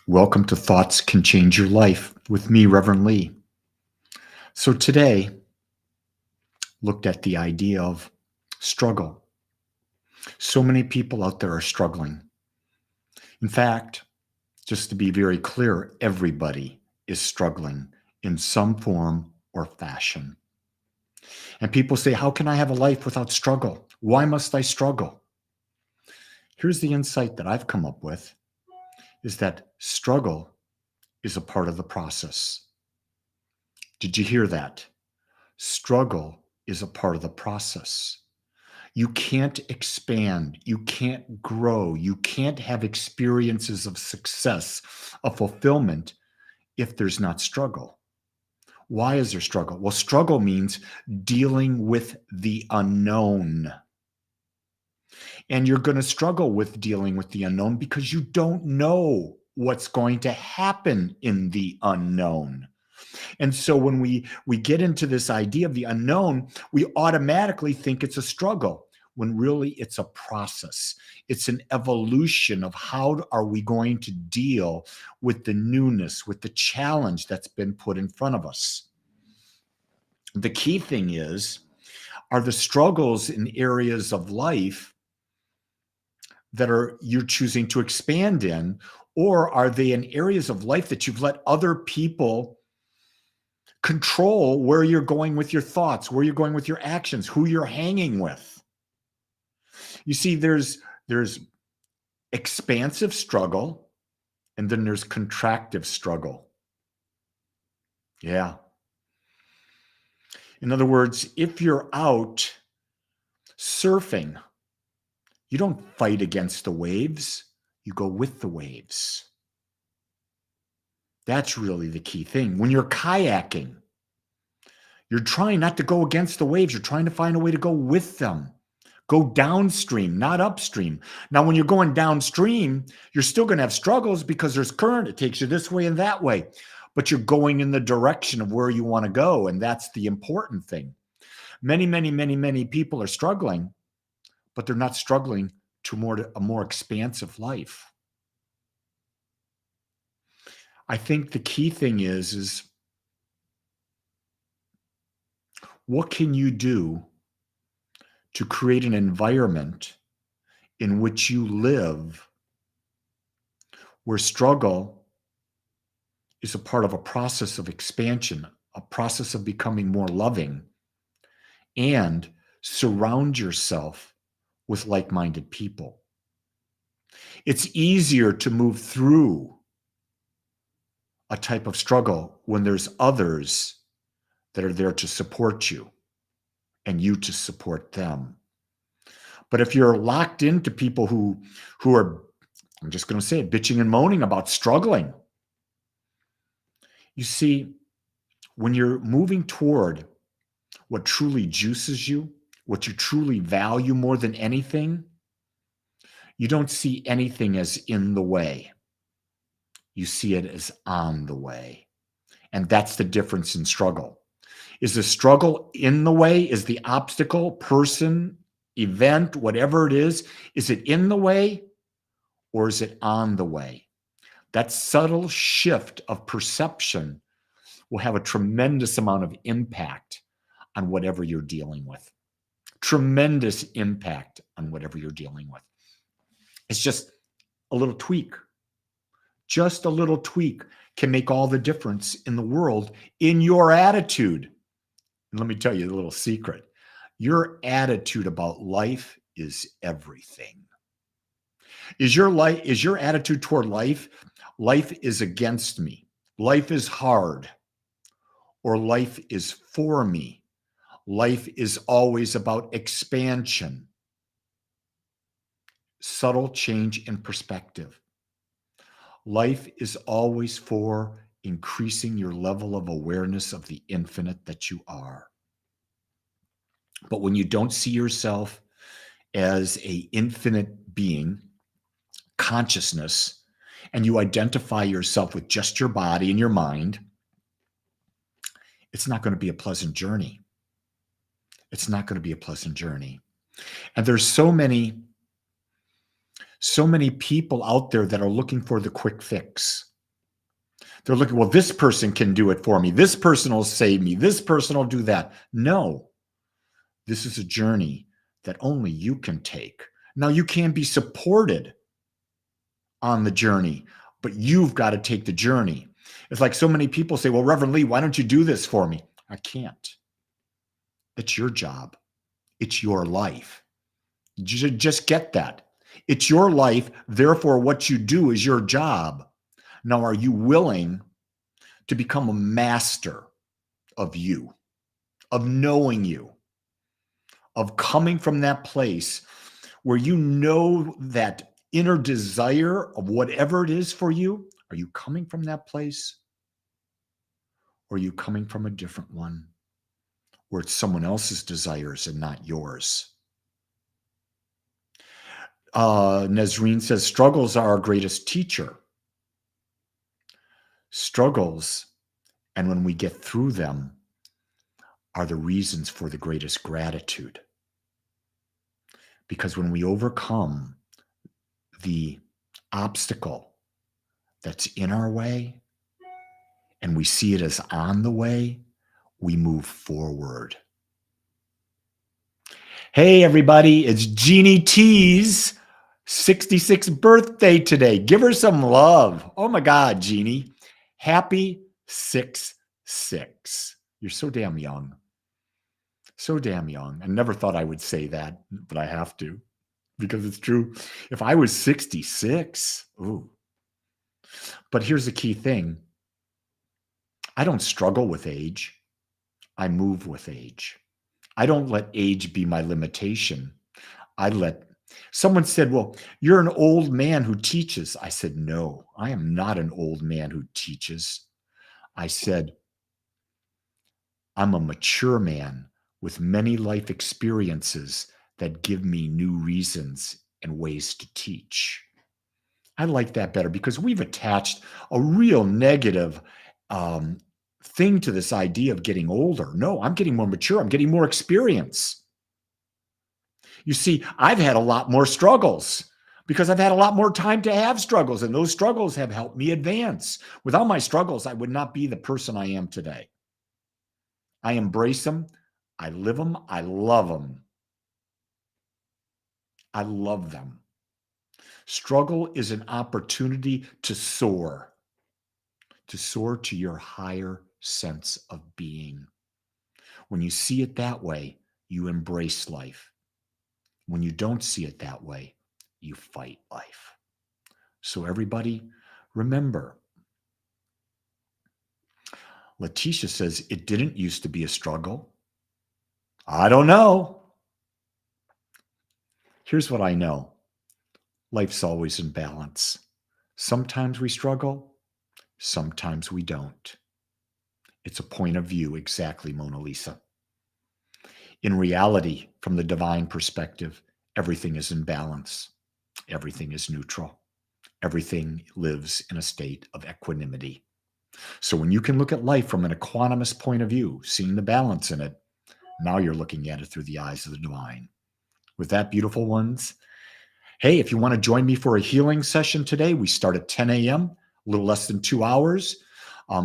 Welcome to Thoughts Can Change Your Life with me, Reverend Lee. So today, looked at the idea of struggle. So many people out there are struggling. In fact, just to be very clear, everybody is struggling in some form or fashion. And people say, how can I have a life without struggle? Why must I struggle? Here's the insight that I've come up with is that struggle is a part of the process. Did you hear that? Struggle is a part of the process. You can't expand, you can't grow, you can't have experiences of success, of fulfillment, if there's not struggle. Why is there struggle? Well, struggle means dealing with the unknown. And you're going to struggle with dealing with the unknown because you don't know what's going to happen in the unknown. And so when we get into this idea of the unknown, we automatically think it's a struggle when really it's a process. It's an evolution of how are we going to deal with the newness, with the challenge that's been put in front of us. The key thing is, are the struggles in areas of life that you're choosing to expand in, or are they in areas of life that you've let other people control where you're going with your thoughts, where you're going with your actions, who you're hanging with? You see, there's expansive struggle, and then there's contractive struggle. Yeah. In other words, if you're out surfing, you don't fight against the waves, you go with the waves. That's really the key thing. When you're kayaking, you're trying not to go against the waves. You're trying to find a way to go with them. Go downstream, not upstream. Now, when you're going downstream, you're still going to have struggles because there's current. It takes you this way and that way. But you're going in the direction of where you want to go. And that's the important thing. Many people are struggling, but they're not struggling to a more expansive life. I think the key thing is what can you do to create an environment in which you live where struggle is a part of a process of expansion, a process of becoming more loving, and surround yourself with like-minded people. It's easier to move through a type of struggle when there's others that are there to support you and you to support them. But if you're locked into people who are, I'm just going to say it, bitching and moaning about struggling, you see, when you're moving toward what truly juices you, what you truly value more than anything, you don't see anything as in the way. You see it as on the way. And that's the difference in struggle. Is the struggle in the way? Is the obstacle, person, event, whatever it is it in the way or is it on the way? That subtle shift of perception will have a tremendous amount of impact on whatever you're dealing with. Tremendous impact on whatever you're dealing with. It's just a little tweak. Just a little tweak can make all the difference in the world in your attitude. And let me tell you a little secret. Your attitude about life is everything. Is your attitude toward life is against me, life is hard, or life is for me? Life is always about expansion. Subtle change in perspective. Life is always for increasing your level of awareness of the infinite that you are. But when you don't see yourself as an infinite being, consciousness, and you identify yourself with just your body and your mind, it's not going to be a pleasant journey. It's not going to be a pleasant journey. And there's so many people out there that are looking for the quick fix. They're looking, well, this person can do it for me. This person will save me. This person will do that. No, this is a journey that only you can take. Now, you can be supported on the journey, but you've got to take the journey. It's like so many people say, well, Reverend Lee, why don't you do this for me? I can't. It's your job. It's your life. Just get that. It's your life. Therefore, what you do is your job. Now, are you willing to become a master of you, of knowing you, of coming from that place where you know that inner desire of whatever it is for you? Are you coming from that place? Or are you coming from a different one where it's someone else's desires and not yours? Nazreen says, struggles are our greatest teacher. Struggles, and when we get through them, are the reasons for the greatest gratitude. Because when we overcome the obstacle that's in our way and we see it as on the way, we move forward. Hey, everybody, it's Jeannie T's 66th birthday today. Give her some love. Oh my God, Jeannie. Happy 6-6. You're so damn young. So damn young. I never thought I would say that, but I have to because it's true. If I was 66, ooh. But here's the key thing. I don't struggle with age. I move with age. I don't let age be my limitation. Someone said, well, you're an old man who teaches. I said, no, I am not an old man who teaches. I said, I'm a mature man with many life experiences that give me new reasons and ways to teach. I like that better because we've attached a real negative thing to this idea of getting older. No, I'm getting more mature. I'm getting more experience. You see, I've had a lot more struggles because I've had a lot more time to have struggles, and those struggles have helped me advance. Without my struggles, I would not be the person I am today. I embrace them. I live them. I love them. I love them. Struggle is an opportunity to soar to your higher sense of being. When you see it that way, you embrace life. When you don't see it that way, you fight life. So everybody, remember, Letitia says, it didn't used to be a struggle. I don't know. Here's what I know. Life's always in balance. Sometimes we struggle, sometimes we don't. It's a point of view, exactly, Mona Lisa. In reality, from the divine perspective, everything is in balance. Everything is neutral. Everything lives in a state of equanimity. So when you can look at life from an equanimous point of view, seeing the balance in it, now you're looking at it through the eyes of the divine. With that, beautiful ones, hey, if you want to join me for a healing session today, we start at 10 a.m., a little less than 2 hours.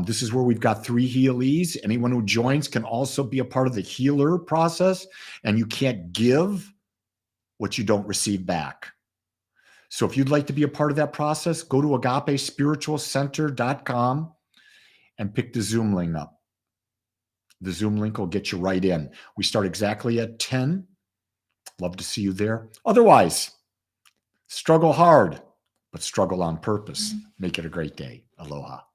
This is where we've got 3 healees. Anyone who joins can also be a part of the healer process, and you can't give what you don't receive back. So if you'd like to be a part of that process, go to agapespiritualcenter.com and pick the Zoom link up. The Zoom link will get you right in. We start exactly at 10. Love to see you there. Otherwise, struggle hard, but struggle on purpose. Make it a great day. Aloha.